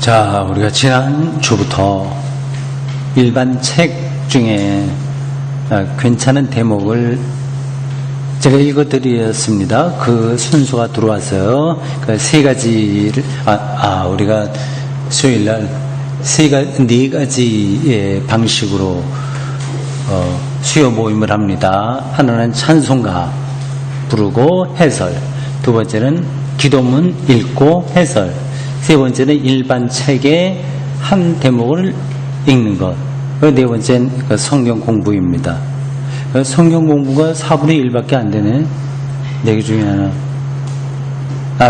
자, 우리가 지난 주부터 일반 책 중에 괜찮은 대목을 제가 읽어드렸습니다. 그 순서가 들어왔어요. 그 세 가지를, 우리가 수요일날 네 가지의 방식으로 수요 모임을 합니다. 하나는 찬송가 부르고 해설, 두 번째는 기도문 읽고 해설, 세 번째는 일반 책의 한 대목을 읽는 것, 네 번째는 성경 공부입니다. 성경 공부가 4분의 1밖에 안 되네. 4개 중에 하나.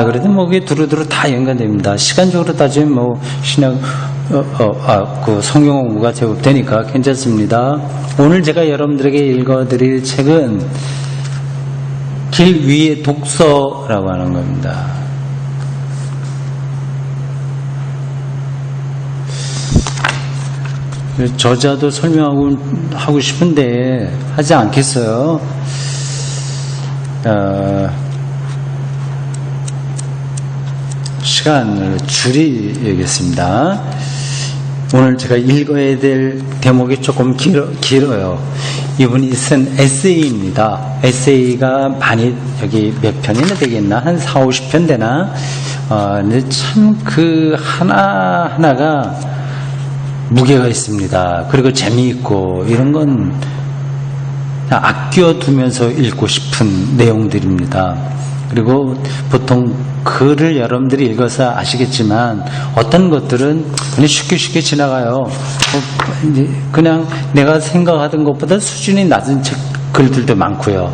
그래도 그게 두루두루 다 연관됩니다. 시간적으로 따지면 신약, 그 성경 공부가 제법 되니까 괜찮습니다. 오늘 제가 여러분들에게 읽어드릴 책은 길 위의 독서라고 하는 겁니다. 저자도 설명하고 싶은데 하지 않겠어요. 시간을 줄이겠습니다. 오늘 제가 읽어야 될 대목이 조금 길어요. 이분이 쓴 에세이입니다. 에세이가 많이 여기 몇 편이나 되겠나? 한 40-50편 되나? 근데 참 그 하나하나가 무게가 있습니다. 그리고 재미있고 이런 건 아껴두면서 읽고 싶은 내용들입니다. 그리고 보통 글을 여러분들이 읽어서 아시겠지만 어떤 것들은 그냥 쉽게 지나가요. 그냥 내가 생각하던 것보다 수준이 낮은 글들도 많고요.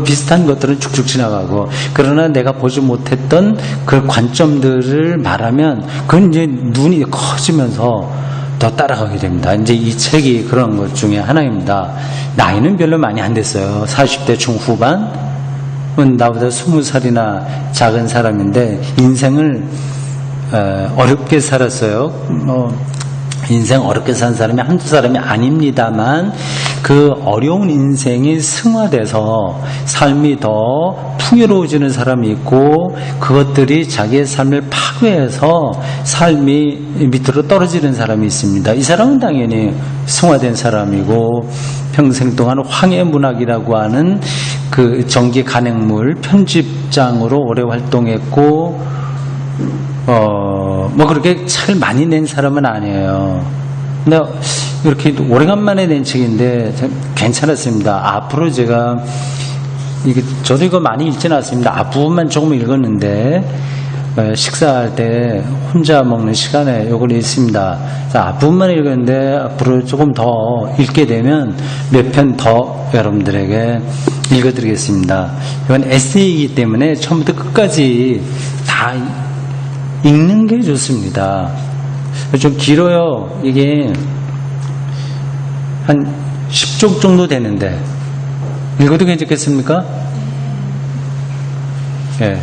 비슷한 것들은 쭉쭉 지나가고, 그러나 내가 보지 못했던 그 관점들을 말하면 그건 이제 눈이 커지면서 더 따라가게 됩니다. 이제 이 책이 그런 것 중에 하나입니다. 나이는 별로 많이 안 됐어요. 40대 중후반? 나보다 20살이나 작은 사람인데 인생을 어렵게 살았어요. 인생 어렵게 산 사람이 한두 사람이 아닙니다만 그 어려운 인생이 승화돼서 삶이 더 풍요로워지는 사람이 있고, 그것들이 자기의 삶을 파괴해서 삶이 밑으로 떨어지는 사람이 있습니다. 이 사람은 당연히 승화된 사람이고, 평생 동안 황해문학이라고 하는 그 정기 간행물 편집장으로 오래 활동했고, 그렇게 책을 많이 낸 사람은 아니에요. 근데 이렇게 오래간만에 낸 책인데 괜찮았습니다. 앞으로 제가 저도 이거 많이 읽지는 않습니다. 앞부분만 조금 읽었는데 식사할 때 혼자 먹는 시간에 이걸 읽습니다. 앞부분만 읽었는데 앞으로 조금 더 읽게 되면 몇 편 더 여러분들에게 읽어드리겠습니다. 이건 에세이이기 때문에 처음부터 끝까지 다 읽는 게 좋습니다. 좀 길어요. 이게 한 10쪽 정도 되는데 읽어도 괜찮겠습니까? 예.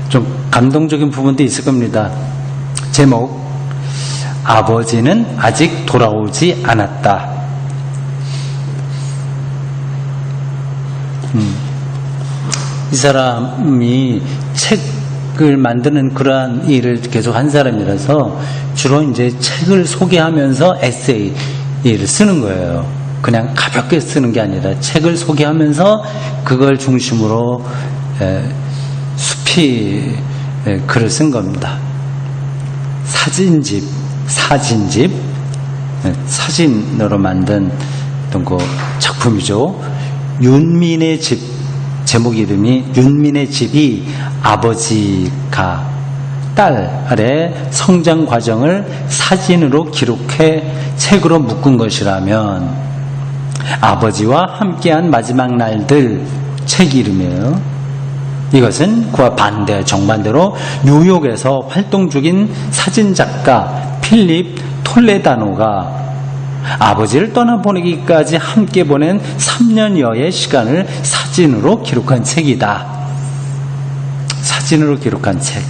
좀 감동적인 부분도 있을 겁니다. 제목, 아버지는 아직 돌아오지 않았다. 이 사람이 책을 만드는 그러한 일을 계속 한 사람이라서 주로 이제 책을 소개하면서 에세이를 쓰는 거예요. 그냥 가볍게 쓰는 게 아니라 책을 소개하면서 그걸 중심으로 숲이 글을 쓴 겁니다. 사진으로 만든 어떤 그 작품이죠. 윤민의 집, 제목 이름이 윤민의 집이 아버지가 딸의 성장 과정을 사진으로 기록해 책으로 묶은 것이라면, 아버지와 함께한 마지막 날들 책 이름이에요. 이것은 그와 정반대로 뉴욕에서 활동 중인 사진작가 필립 톨레다노가 아버지를 떠나보내기까지 함께 보낸 3년여의 시간을 사진으로 기록한 책이다. 사진으로 기록한 책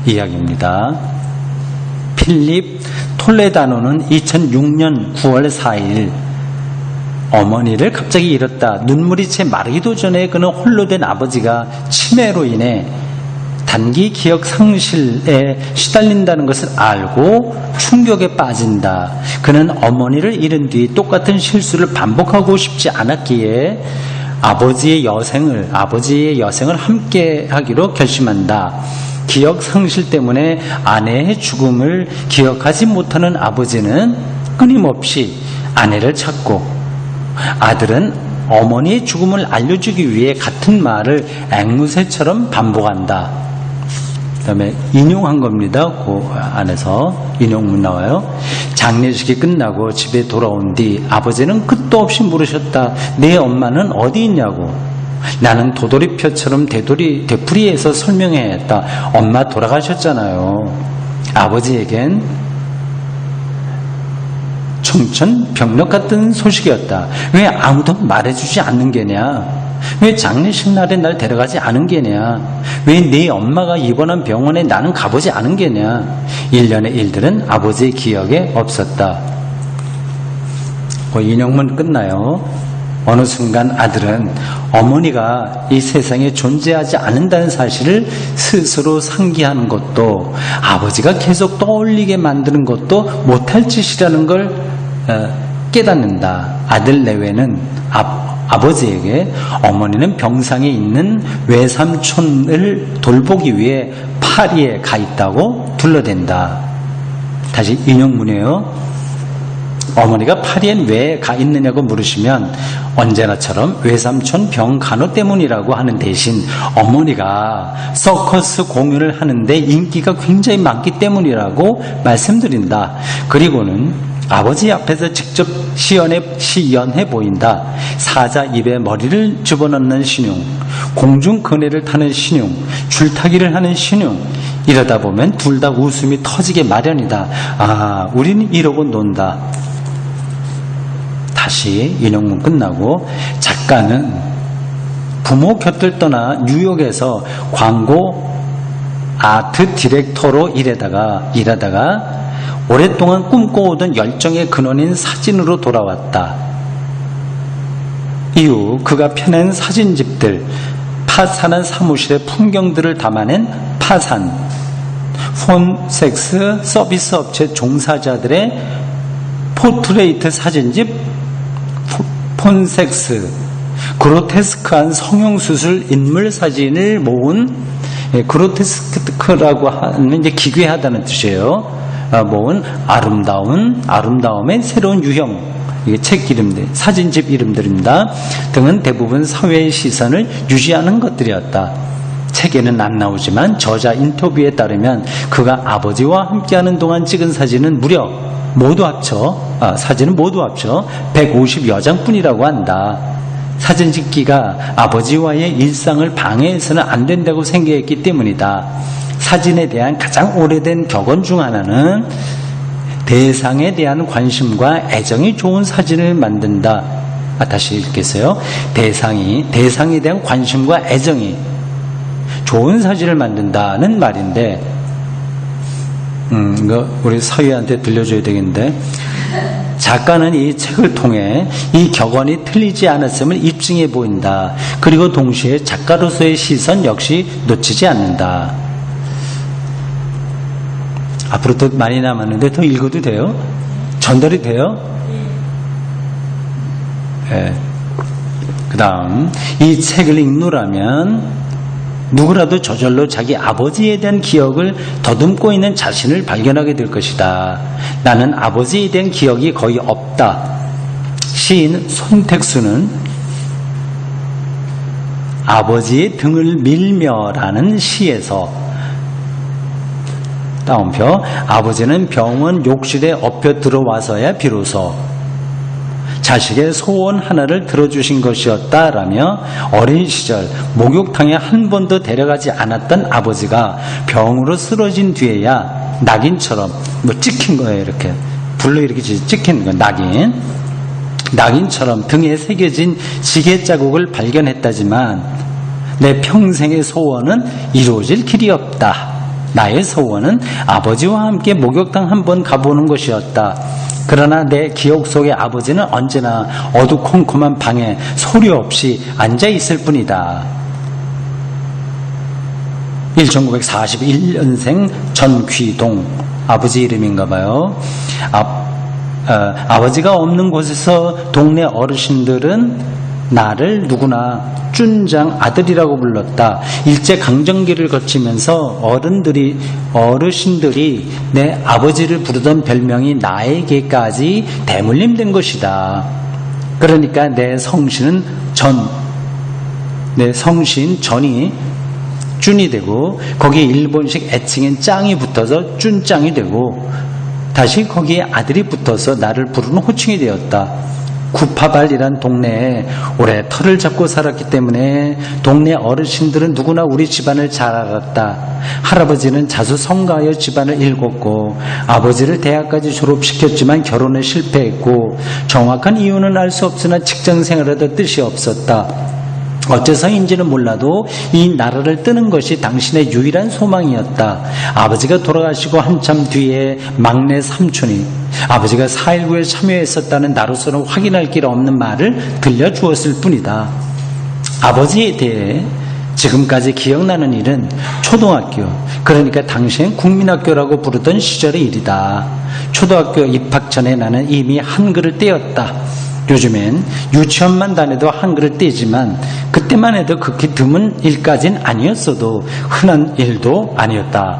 이야기입니다. 필립 톨레다노는 2006년 9월 4일 어머니를 갑자기 잃었다. 눈물이 채 마르기도 전에 그는 홀로 된 아버지가 치매로 인해 단기 기억 상실에 시달린다는 것을 알고 충격에 빠진다. 그는 어머니를 잃은 뒤 똑같은 실수를 반복하고 싶지 않았기에 아버지의 여생을 함께 하기로 결심한다. 기억 상실 때문에 아내의 죽음을 기억하지 못하는 아버지는 끊임없이 아내를 찾고, 아들은 어머니의 죽음을 알려주기 위해 같은 말을 앵무새처럼 반복한다. 그 다음에 인용한 겁니다. 그 안에서 인용문 나와요. 장례식이 끝나고 집에 돌아온 뒤 아버지는 끝도 없이 물으셨다. 내 엄마는 어디 있냐고. 나는 도돌이표처럼 되풀이해서 설명해야 했다. 엄마 돌아가셨잖아요. 아버지에겐 청천벽력 같은 소식이었다. 왜 아무도 말해주지 않는 게냐? 왜 장례식 날에 날 데려가지 않은 게냐? 왜 네 엄마가 입원한 병원에 나는 가보지 않은 게냐? 일련의 일들은 아버지의 기억에 없었다. 그 인용문 끝나요. 어느 순간 아들은 어머니가 이 세상에 존재하지 않는다는 사실을 스스로 상기하는 것도, 아버지가 계속 떠올리게 만드는 것도 못할 짓이라는 걸 깨닫는다. 아들 내외는 아버지에게 어머니는 병상에 있는 외삼촌을 돌보기 위해 파리에 가 있다고 둘러댄다. 다시 인용문이에요. 어머니가 파리엔 왜 가 있느냐고 물으시면 언제나처럼 외삼촌 병 간호 때문이라고 하는 대신 어머니가 서커스 공연을 하는데 인기가 굉장히 많기 때문이라고 말씀드린다. 그리고는 아버지 앞에서 직접 시연해 보인다. 사자 입에 머리를 집어넣는 신용, 공중 그네를 타는 신용, 줄타기를 하는 신용. 이러다 보면 둘 다 웃음이 터지게 마련이다. 아, 우리는 이러고 논다. 다시 인용문 끝나고 작가는 부모 곁을 떠나 뉴욕에서 광고 아트 디렉터로 일하다가 오랫동안 꿈꿔오던 열정의 근원인 사진으로 돌아왔다. 이후 그가 펴낸 사진집들, 파산한 사무실의 풍경들을 담아낸 파산, 폰섹스 서비스 업체 종사자들의 포트레이트 사진집 폰섹스, 그로테스크한 성형수술 인물 사진을 모은, 그로테스크라고 하는 이제 기괴하다는 뜻이에요. 모은 아름다움의 새로운 유형, 이게 책 이름들, 사진집 이름들입니다. 등은 대부분 사회의 시선을 유지하는 것들이었다. 책에는 안 나오지만 저자 인터뷰에 따르면 그가 아버지와 함께하는 동안 찍은 사진은 무려 사진은 모두 합쳐 150여 장뿐이라고 한다. 사진 찍기가 아버지와의 일상을 방해해서는 안 된다고 생각했기 때문이다. 사진에 대한 가장 오래된 격언 중 하나는 대상에 대한 관심과 애정이 좋은 사진을 만든다. 다시 읽겠어요. 대상에 대한 관심과 애정이 좋은 사진을 만든다는 말인데, 이거 우리 서희한테 들려줘야 되겠는데, 작가는 이 책을 통해 이 격언이 틀리지 않았음을 입증해 보인다. 그리고 동시에 작가로서의 시선 역시 놓치지 않는다. 앞으로 더 많이 남았는데 더 읽어도 돼요? 전달이 돼요? 네. 그 다음, 이 책을 읽노라면 누구라도 저절로 자기 아버지에 대한 기억을 더듬고 있는 자신을 발견하게 될 것이다. 나는 아버지에 대한 기억이 거의 없다. 시인 손택수는 아버지의 등을 밀며라는 시에서, 다운표, 아버지는 병원 욕실에 엎여 들어와서야 비로소 자식의 소원 하나를 들어주신 것이었다라며 어린 시절 목욕탕에 한 번도 데려가지 않았던 아버지가 병으로 쓰러진 뒤에야 낙인처럼 찍힌 거예요. 이렇게 불로 이렇게 찍힌 거, 낙인처럼 등에 새겨진 지게 자국을 발견했다지만 내 평생의 소원은 이루어질 길이 없다. 나의 소원은 아버지와 함께 목욕탕 한번 가보는 것이었다. 그러나 내 기억 속의 아버지는 언제나 어두컴컴한 방에 소리 없이 앉아 있을 뿐이다. 1941년생 전귀동, 아버지 이름인가 봐요. 아버지가 없는 곳에서 동네 어르신들은 나를 누구나 쭌장 아들이라고 불렀다. 일제강점기를 거치면서 어르신들이 내 아버지를 부르던 별명이 나에게까지 대물림된 것이다. 그러니까 내 성씨는 내 성씨인 전이 쭌이 되고, 거기에 일본식 애칭인 짱이 붙어서 쭌짱이 되고, 다시 거기에 아들이 붙어서 나를 부르는 호칭이 되었다. 구파발이란 동네에 오래 털을 잡고 살았기 때문에 동네 어르신들은 누구나 우리 집안을 잘 알았다. 할아버지는 자수성가하여 집안을 일궜고, 아버지를 대학까지 졸업시켰지만 결혼에 실패했고, 정확한 이유는 알 수 없으나 직장생활에도 뜻이 없었다. 어째서인지는 몰라도 이 나라를 뜨는 것이 당신의 유일한 소망이었다. 아버지가 돌아가시고 한참 뒤에 막내 삼촌이 아버지가 4.19에 참여했었다는 나로서는 확인할 길 없는 말을 들려주었을 뿐이다. 아버지에 대해 지금까지 기억나는 일은 초등학교, 그러니까 당시엔 국민학교라고 부르던 시절의 일이다. 초등학교 입학 전에 나는 이미 한글을 떼었다. 요즘엔 유치원만 다녀도 한글을 떼지만 그때만 해도 극히 드문 일까진 아니었어도 흔한 일도 아니었다.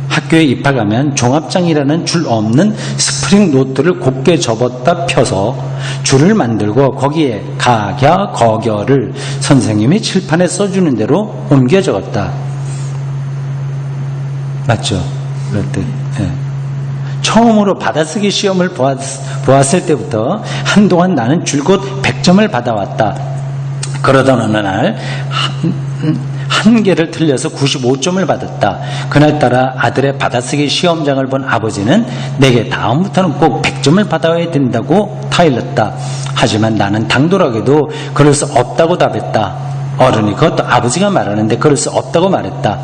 학교에 입학하면 종합장이라는 줄 없는 스프링 노트를 곱게 접었다 펴서 줄을 만들고 거기에 가겨, 거겨를 선생님이 칠판에 써주는 대로 옮겨 적었다. 맞죠? 그럴 때. 네. 처음으로 받아쓰기 시험을 보았을 때부터 한동안 나는 줄곧 100점을 받아왔다. 그러던 어느 날 한 개를 틀려서 95점을 받았다. 그날따라 아들의 받아쓰기 시험장을 본 아버지는 내게 다음부터는 꼭 100점을 받아야 된다고 타일렀다. 하지만 나는 당돌하게도 그럴 수 없다고 답했다. 어른이, 그것도 아버지가 말하는데 그럴 수 없다고 말했다.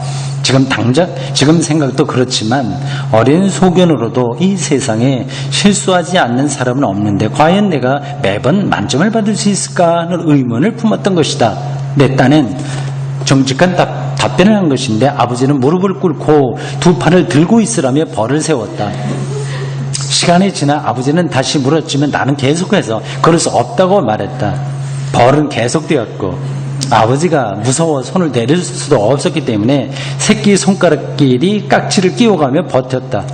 지금 생각도 그렇지만 어린 소견으로도 이 세상에 실수하지 않는 사람은 없는데 과연 내가 매번 만점을 받을 수 있을까 하는 의문을 품었던 것이다. 내 딴엔 정직한 답변을 한 것인데 아버지는 무릎을 꿇고 두 팔을 들고 있으라며 벌을 세웠다. 시간이 지나 아버지는 다시 물었지만 나는 계속해서 그럴 수 없다고 말했다. 벌은 계속되었고 아버지가 무서워 손을 내릴 수도 없었기 때문에 새끼 손가락끼리 깍지를 끼워가며 버텼다.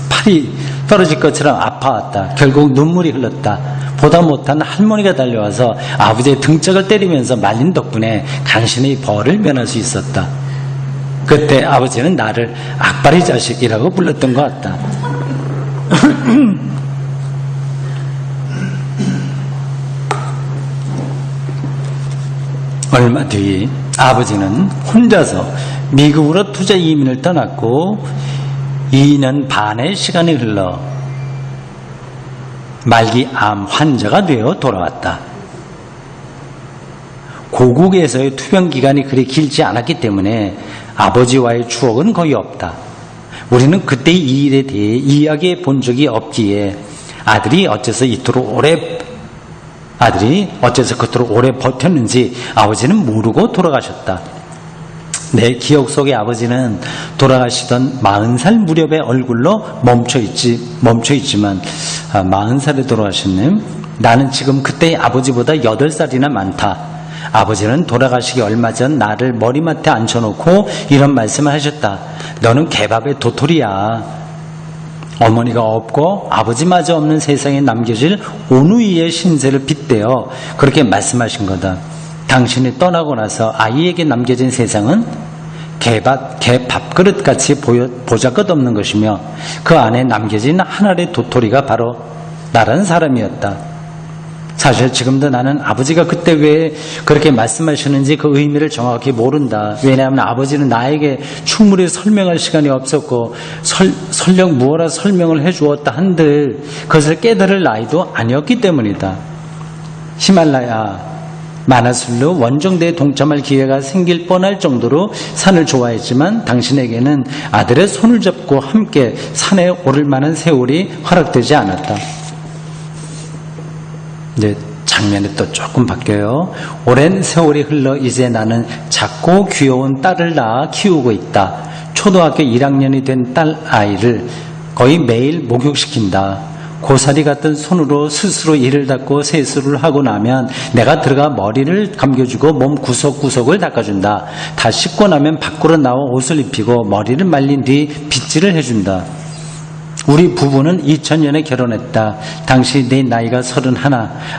팔이 떨어질 것처럼 아파왔다. 결국 눈물이 흘렀다. 보다 못한 할머니가 달려와서 아버지의 등짝을 때리면서 말린 덕분에 간신히 벌을 면할 수 있었다. 그때 아버지는 나를 악바리 자식이라고 불렀던 것 같다. 얼마 뒤 아버지는 혼자서 미국으로 투자 이민을 떠났고 2년 반의 시간이 흘러 말기 암 환자가 되어 돌아왔다. 고국에서의 투병 기간이 그리 길지 않았기 때문에 아버지와의 추억은 거의 없다. 우리는 그때 이 일에 대해 이야기해 본 적이 없기에 아들이 어째서 그토록 오래 버텼는지 아버지는 모르고 돌아가셨다. 내 기억 속의 아버지는 돌아가시던 40살 무렵의 얼굴로 멈춰있지만 40살에 돌아가셨네. 나는 지금 그때의 아버지보다 8살이나 많다. 아버지는 돌아가시기 얼마 전 나를 머리맡에 앉혀놓고 이런 말씀을 하셨다. 너는 개밥의 도토리야. 어머니가 없고 아버지마저 없는 세상에 남겨질 온누이의 신세를 빗대어 그렇게 말씀하신 거다. 당신이 떠나고 나서 아이에게 남겨진 세상은 개 밥그릇같이 보잘것없는 것이며 그 안에 남겨진 한 알의 도토리가 바로 나라는 사람이었다. 사실 지금도 나는 아버지가 그때 왜 그렇게 말씀하셨는지 그 의미를 정확히 모른다. 왜냐하면 아버지는 나에게 충분히 설명할 시간이 없었고 설령 무엇라 설명을 해주었다 한들 그것을 깨달을 나이도 아니었기 때문이다. 히말라야 마나슬루 원정대에 동참할 기회가 생길 뻔할 정도로 산을 좋아했지만 당신에게는 아들의 손을 잡고 함께 산에 오를 만한 세월이 허락되지 않았다. 네, 장면이 또 조금 바뀌어요. 오랜 세월이 흘러 이제 나는 작고 귀여운 딸을 낳아 키우고 있다. 초등학교 1학년이 된 딸 아이를 거의 매일 목욕시킨다. 고사리 같은 손으로 스스로 이를 닦고 세수를 하고 나면 내가 들어가 머리를 감겨주고 몸 구석구석을 닦아준다. 다 씻고 나면 밖으로 나와 옷을 입히고 머리를 말린 뒤 빗질을 해준다. 우리 부부는 2000년에 결혼했다. 당시 내 나이가 31,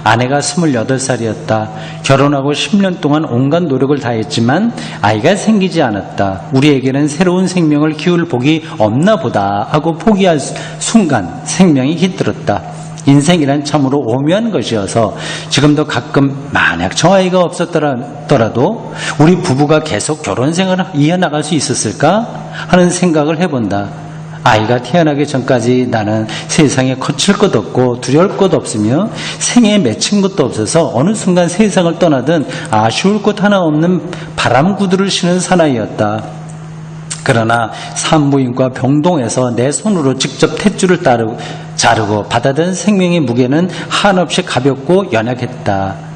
아내가 28살이었다. 결혼하고 10년 동안 온갖 노력을 다했지만 아이가 생기지 않았다. 우리에게는 새로운 생명을 키울 복이 없나 보다 하고 포기할 순간 생명이 깃들었다. 인생이란 참으로 오묘한 것이어서 지금도 가끔 만약 저 아이가 없었더라도 우리 부부가 계속 결혼 생활을 이어나갈 수 있었을까 하는 생각을 해본다. 아이가 태어나기 전까지 나는 세상에 거칠 것 없고 두려울 것 없으며 생에 맺힌 것도 없어서 어느 순간 세상을 떠나든 아쉬울 것 하나 없는 바람구두를 신은 사나이였다. 그러나 산부인과 병동에서 내 손으로 직접 탯줄을 자르고 받아든 생명의 무게는 한없이 가볍고 연약했다.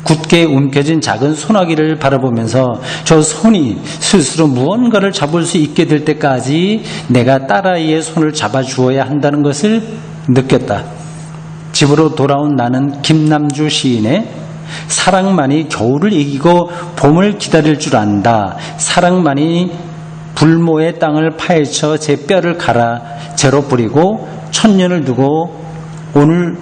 굳게 움켜진 작은 소나기를 바라보면서 저 손이 스스로 무언가를 잡을 수 있게 될 때까지 내가 딸아이의 손을 잡아주어야 한다는 것을 느꼈다. 집으로 돌아온 나는 김남주 시인의 사랑만이 겨울을 이기고 봄을 기다릴 줄 안다. 사랑만이 불모의 땅을 파헤쳐 제 뼈를 갈아 재로 뿌리고 천년을 두고 오늘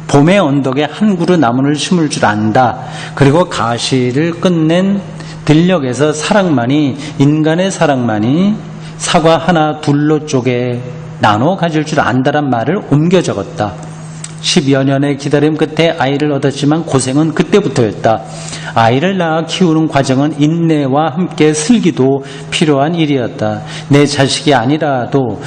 봄의 언덕에 한 그루 나무를 심을 줄 안다. 그리고 가시를 끝낸 들녘에서 사랑만이 인간의 사랑만이 사과 하나 둘로 쪼개 나눠 가질 줄 안다란 말을 옮겨 적었다. 10여 년의 기다림 끝에 아이를 얻었지만 고생은 그때부터였다. 아이를 낳아 키우는 과정은 인내와 함께 슬기도 필요한 일이었다. 내 자식이 아니라도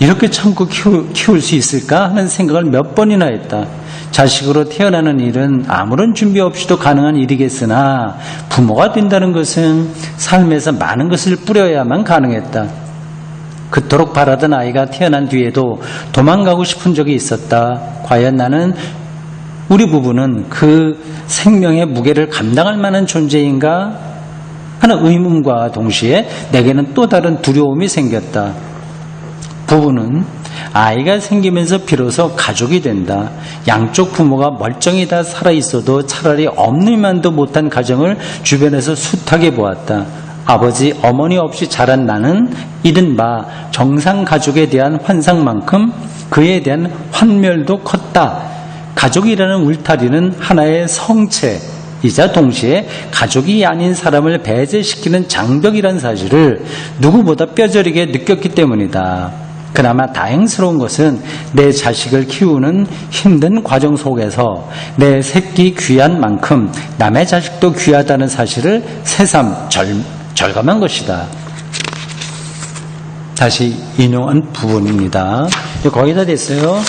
이렇게 참고 키울 수 있을까 하는 생각을 몇 번이나 했다. 자식으로 태어나는 일은 아무런 준비 없이도 가능한 일이겠으나 부모가 된다는 것은 삶에서 많은 것을 뿌려야만 가능했다. 그토록 바라던 아이가 태어난 뒤에도 도망가고 싶은 적이 있었다. 과연 나는 우리 부부는 그 생명의 무게를 감당할 만한 존재인가 하는 의문과 동시에 내게는 또 다른 두려움이 생겼다. 부부는 아이가 생기면서 비로소 가족이 된다. 양쪽 부모가 멀쩡히 다 살아있어도 차라리 없는만도 못한 가정을 주변에서 숱하게 보았다. 아버지, 어머니 없이 자란 나는 이른바 정상 가족에 대한 환상만큼 그에 대한 환멸도 컸다. 가족이라는 울타리는 하나의 성체이자 동시에 가족이 아닌 사람을 배제시키는 장벽이라는 사실을 누구보다 뼈저리게 느꼈기 때문이다. 그나마 다행스러운 것은 내 자식을 키우는 힘든 과정 속에서 내 새끼 귀한 만큼 남의 자식도 귀하다는 사실을 새삼 절감한 것이다. 다시 인용한 부분입니다. 거의 다 됐어요.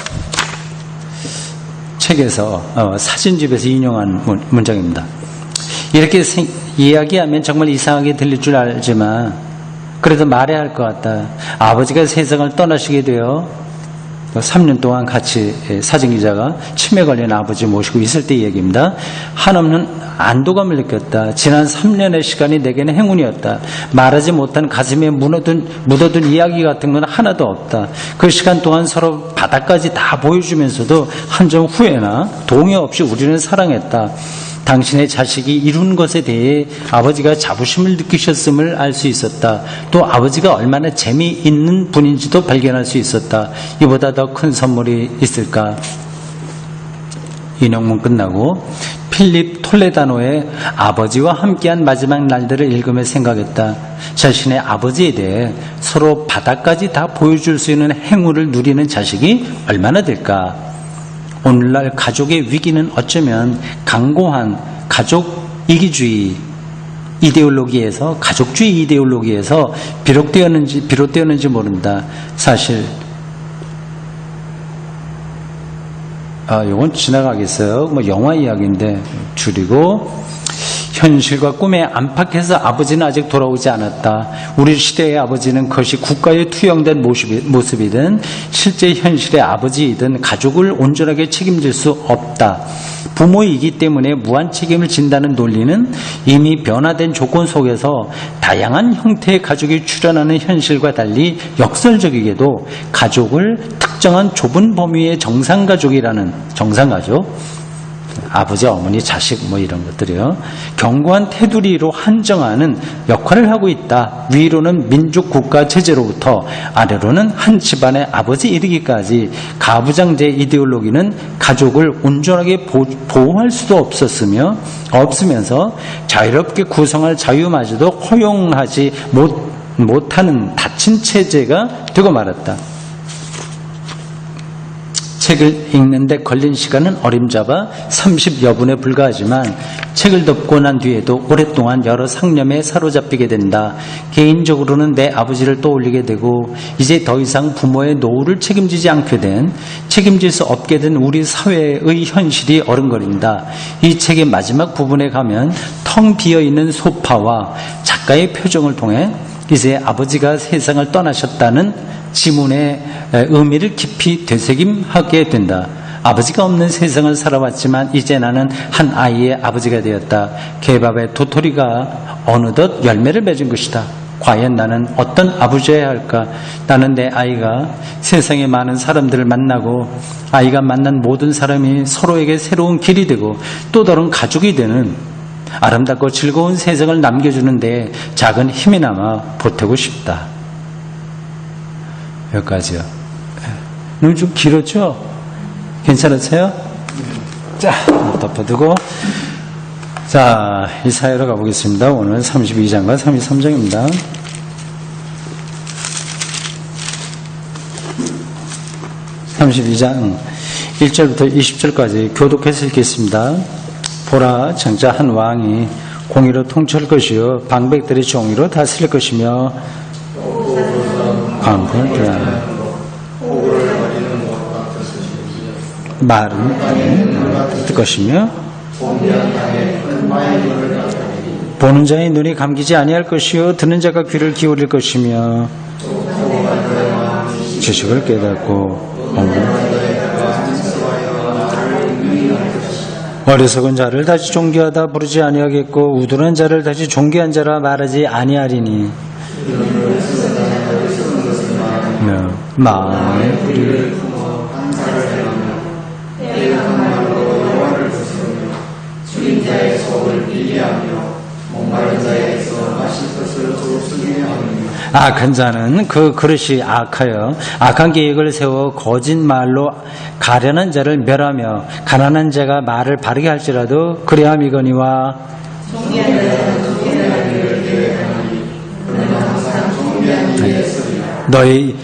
책에서 사진집에서 인용한 문장입니다. 이렇게 이야기하면 정말 이상하게 들릴 줄 알지만 그래도 말해야 할 것 같다. 아버지가 세상을 떠나시게 되어 3년 동안 같이 사진기자가 치매 걸린 아버지 모시고 있을 때 얘기입니다. 한없는 안도감을 느꼈다. 지난 3년의 시간이 내게는 행운이었다. 말하지 못한 가슴에 묻어둔 이야기 같은 건 하나도 없다. 그 시간 동안 서로 바닥까지 다 보여주면서도 한 점 후회나 동요 없이 우리는 사랑했다. 당신의 자식이 이룬 것에 대해 아버지가 자부심을 느끼셨음을 알 수 있었다. 또 아버지가 얼마나 재미있는 분인지도 발견할 수 있었다. 이보다 더 큰 선물이 있을까? 인용문 끝나고 필립 톨레다노의 아버지와 함께한 마지막 날들을 읽으며 생각했다. 자신의 아버지에 대해 서로 바닥까지 다 보여줄 수 있는 행운을 누리는 자식이 얼마나 될까? 오늘날 가족의 위기는 어쩌면 강고한 가족 이기주의 이데올로기에서 가족주의 이데올로기에서 비롯되었는지 모른다. 사실 이건 지나가겠어요. 영화 이야기인데 줄이고 현실과 꿈에 안팎에서 아버지는 아직 돌아오지 않았다. 우리 시대의 아버지는 그것이 국가에 투영된 모습이든 실제 현실의 아버지이든 가족을 온전하게 책임질 수 없다. 부모이기 때문에 무한 책임을 진다는 논리는 이미 변화된 조건 속에서 다양한 형태의 가족이 출현하는 현실과 달리 역설적이게도 가족을 특정한 좁은 범위의 정상가족이라는 정상가족, 아버지, 어머니, 자식 뭐 이런 것들이요, 견고한 테두리로 한정하는 역할을 하고 있다. 위로는 민족 국가 체제로부터 아래로는 한 집안의 아버지 이르기까지 가부장제 이데올로기는 가족을 온전하게 보호할 수도 없으면서 자유롭게 구성할 자유마저도 허용하지 못하는 닫힌 체제가 되고 말았다. 책을 읽는데 걸린 시간은 어림잡아 30여 분에 불과하지만 책을 덮고 난 뒤에도 오랫동안 여러 상념에 사로잡히게 된다. 개인적으로는 내 아버지를 떠올리게 되고 이제 더 이상 부모의 노후를 책임지지 않게 된, 책임질 수 없게 된 우리 사회의 현실이 어른거린다. 이 책의 마지막 부분에 가면 텅 비어있는 소파와 작가의 표정을 통해 이제 아버지가 세상을 떠나셨다는 지문의 의미를 깊이 되새김하게 된다. 아버지가 없는 세상을 살아왔지만 이제 나는 한 아이의 아버지가 되었다. 개밥의 도토리가 어느덧 열매를 맺은 것이다. 과연 나는 어떤 아버지여야 할까? 나는 내 아이가 세상에 많은 사람들을 만나고 아이가 만난 모든 사람이 서로에게 새로운 길이 되고 또 다른 가족이 되는 아름답고 즐거운 세상을 남겨주는데 작은 힘이나마 보태고 싶다. 여기까지요. 너무 좀 길었죠? 괜찮으세요? 자, 덮어두고. 자, 이사야로 가보겠습니다. 오늘 32장과 33장입니다. 32장 1절부터 20절까지 교독해서 읽겠습니다. 보라, 장차 한 왕이 공의로 통치할 것이요 방백들이 정의로 다스릴 것이며 말은 뜰 것이며 보는 자의 눈이 감기지 아니할 것이요 듣는 자가 귀를 기울일 것이며 지식을 깨닫고 어리석은 자를 다시 존귀하다 부르지 아니하겠고 우둔한 자를 다시 존귀한 자라 말하지 아니하리니 마음의 뿌리를 죽인 자의 속을 비리하며 목마른 자에게서 마실 것을 조수게 하느니라. 악한 자는 그 그릇이 악하여 악한 계획을 세워 거짓말로 가련한 자를 멸하며 가난한 자가 말을 바르게 할지라도 그래함이거니와 너희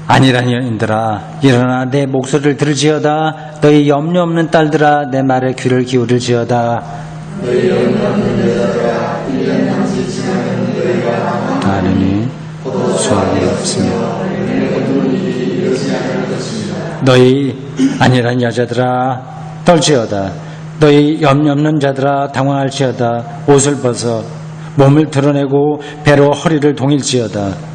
아니라니들아 일어나 내 목소리를 들을지어다. 너희 염려 없는 딸들아 내 말에 귀를 기울일지어다. 너희 염려 없는 여자들아 1년 남짓 지나면 너희가 아느니 수확이 없으며 너희 아니란 여자들아 떨지어다. 너희 염려 없는 자들아 당황할지어다. 옷을 벗어 몸을 드러내고 배로 허리를 동일지어다.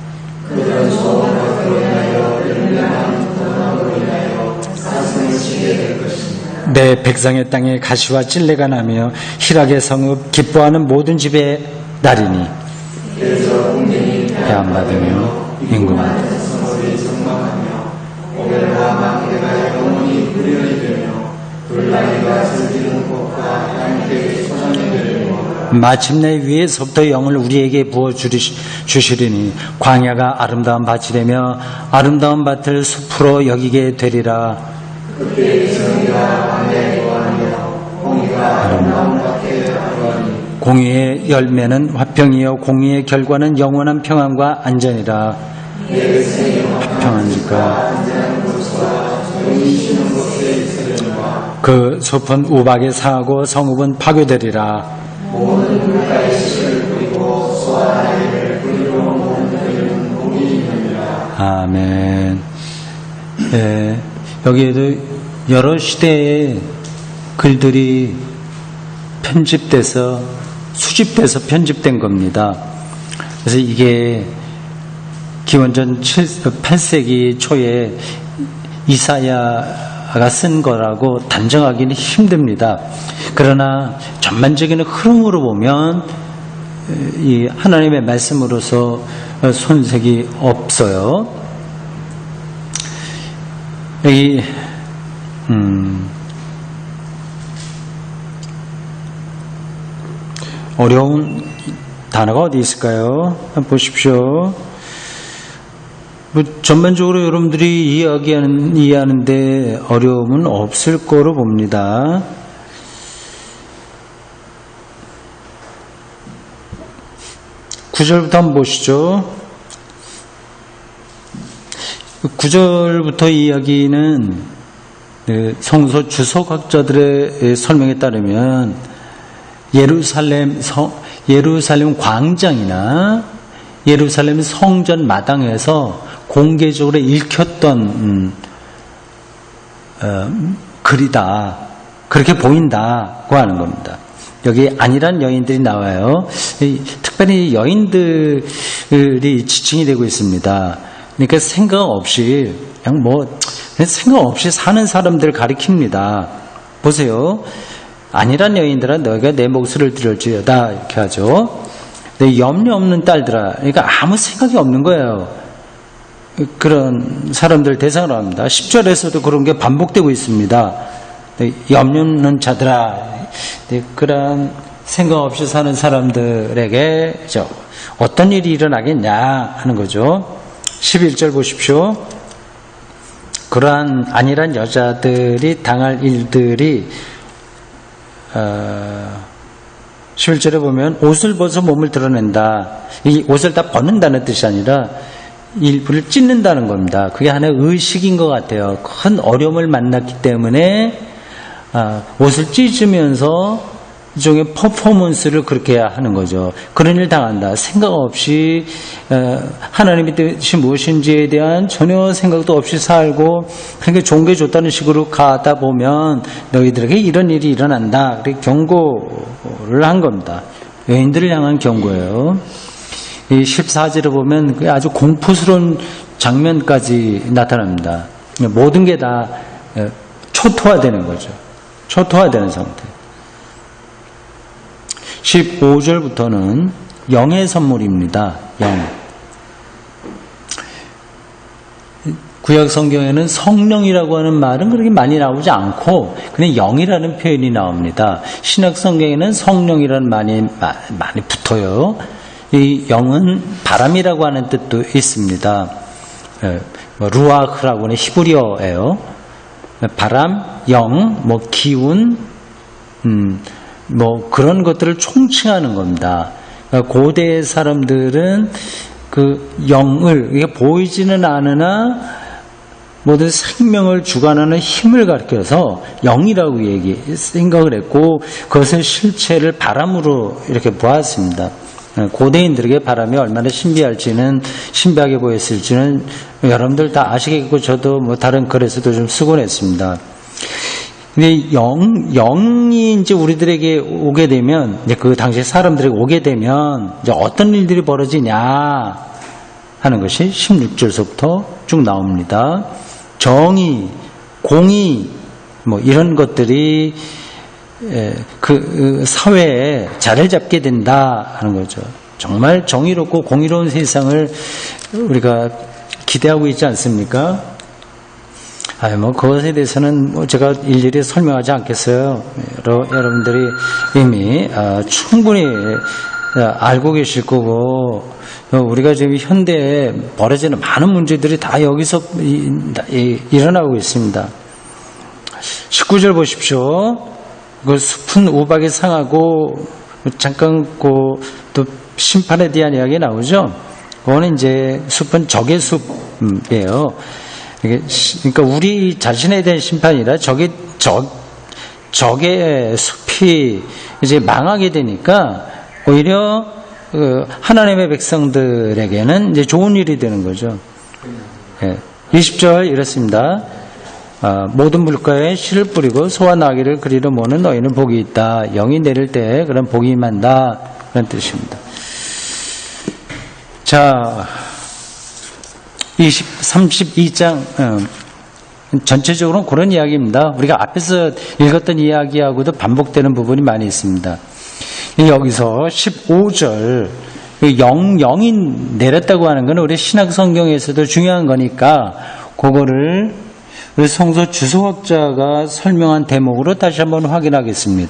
내 백성의 땅에 가시와 찔레가 나며 희락의 성읍 기뻐하는 모든 집의 날이니 배 안 받으며 임금은 마침내 위에서부터 영을 우리에게 부어주시리니 광야가 아름다운 밭이 되며 아름다운 밭을 숲으로 여기게 되리라. 공의의 열매는 화평이요 공의의 결과는 영원한 평안과 안전이라. 화평하니까 그 숲은 우박에 상하고 성읍은 파괴되리라. 아멘. 예, 여기에도 여러 시대의 글들이 편집돼서 수집돼서 편집된 겁니다. 그래서 이게 기원전 8세기 초에 이사야가 쓴 거라고 단정하기는 힘듭니다. 그러나 전반적인 흐름으로 보면 이 하나님의 말씀으로서 손색이 없어요. 여기 어려운 단어가 어디 있을까요? 한번 보십시오. 뭐 전반적으로 여러분들이 이해하는데 어려움은 없을 거로 봅니다. 구절부터 한번 보시죠. 9절부터 이야기는 성서 주석학자들의 설명에 따르면 예루살렘 광장이나 예루살렘 성전 마당에서 공개적으로 읽혔던 글이다. 그렇게 보인다고 하는 겁니다. 여기 안일한 여인들이 나와요. 특별히 여인들이 지칭이 되고 있습니다. 그러니까 생각 없이 그냥 생각 없이 사는 사람들을 가리킵니다. 보세요. 안일한 여인들아 너희가 내 목소리를 들을지어다 이렇게 하죠. 내 염려 없는 딸들아, 그러니까 아무 생각이 없는 거예요. 그런 사람들 대상으로 합니다. 10절에서도 그런 게 반복되고 있습니다. 염려 없는 자들아, 그런 생각 없이 사는 사람들에게 어떤 일이 일어나겠냐 하는 거죠. 11절 보십시오. 그러한 안일한 여자들이 당할 일들이 11절에 보면 옷을 벗어 몸을 드러낸다. 이 옷을 다 벗는다는 뜻이 아니라 일부를 찢는다는 겁니다. 그게 하나의 의식인 것 같아요. 큰 어려움을 만났기 때문에 옷을 찢으면서 일종의 퍼포먼스를 그렇게 하는 거죠. 그런 일 당한다. 생각 없이 하나님의 뜻이 무엇인지에 대한 전혀 생각도 없이 살고 그러니까 좋은 게 좋다는 식으로 가다 보면 너희들에게 이런 일이 일어난다. 그렇게 경고를 한 겁니다. 여인들을 향한 경고예요. 이 14절에 보면 아주 공포스러운 장면까지 나타납니다. 모든 게 다 초토화되는 거죠. 초토화되는 상태. 15절부터는 영의 선물입니다. 영. 구약 성경에는 성령이라고 하는 말은 그렇게 많이 나오지 않고 그냥 영이라는 표현이 나옵니다. 신약 성경에는 성령이라는 말이 많이 붙어요. 이 영은 바람이라고 하는 뜻도 있습니다. 루아흐라고 하는 히브리어예요. 바람, 영, 기운, 그런 것들을 총칭하는 겁니다. 고대 사람들은 그 영을, 이게 보이지는 않으나 모든 생명을 주관하는 힘을 가리켜서 영이라고 생각을 했고, 그것의 실체를 바람으로 이렇게 보았습니다. 고대인들에게 바람이 얼마나 신비하게 보였을지는 여러분들 다 아시겠고, 저도 다른 글에서도 좀 쓰곤 했습니다. 근데 영이 이제 우리들에게 오게 되면, 이제 그 당시 사람들에게 오게 되면, 이제 어떤 일들이 벌어지냐 하는 것이 16절서부터 쭉 나옵니다. 정의, 공의, 이런 것들이 그 사회에 자리를 잡게 된다 하는 거죠. 정말 정의롭고 공의로운 세상을 우리가 기대하고 있지 않습니까? 그것에 대해서는 제가 일일이 설명하지 않겠어요. 여러분들이 이미 충분히 알고 계실 거고, 우리가 지금 현대에 벌어지는 많은 문제들이 다 여기서 일어나고 있습니다. 19절 보십시오. 그 숲은 우박이 상하고, 잠깐 또 심판에 대한 이야기 나오죠. 그거는 이제 숲은 적의 숲이에요. 그러니까 우리 자신에 대한 심판이라 적의 숲이 이제 망하게 되니까 오히려 하나님의 백성들에게는 이제 좋은 일이 되는 거죠. 20절 이렇습니다. 모든 물가에 씨를 뿌리고 소와 나귀를 그리로 모는 너희는 복이 있다. 영이 내릴 때 그런 복이 임한다. 그런 뜻입니다. 자, 32장 전체적으로 그런 이야기입니다. 우리가 앞에서 읽었던 이야기하고도 반복되는 부분이 많이 있습니다. 여기서 15절 영이 내렸다고 하는 건 우리 신약 성경에서도 중요한 거니까 그거를 우리 성서 주석학자가 설명한 대목으로 다시 한번 확인하겠습니다.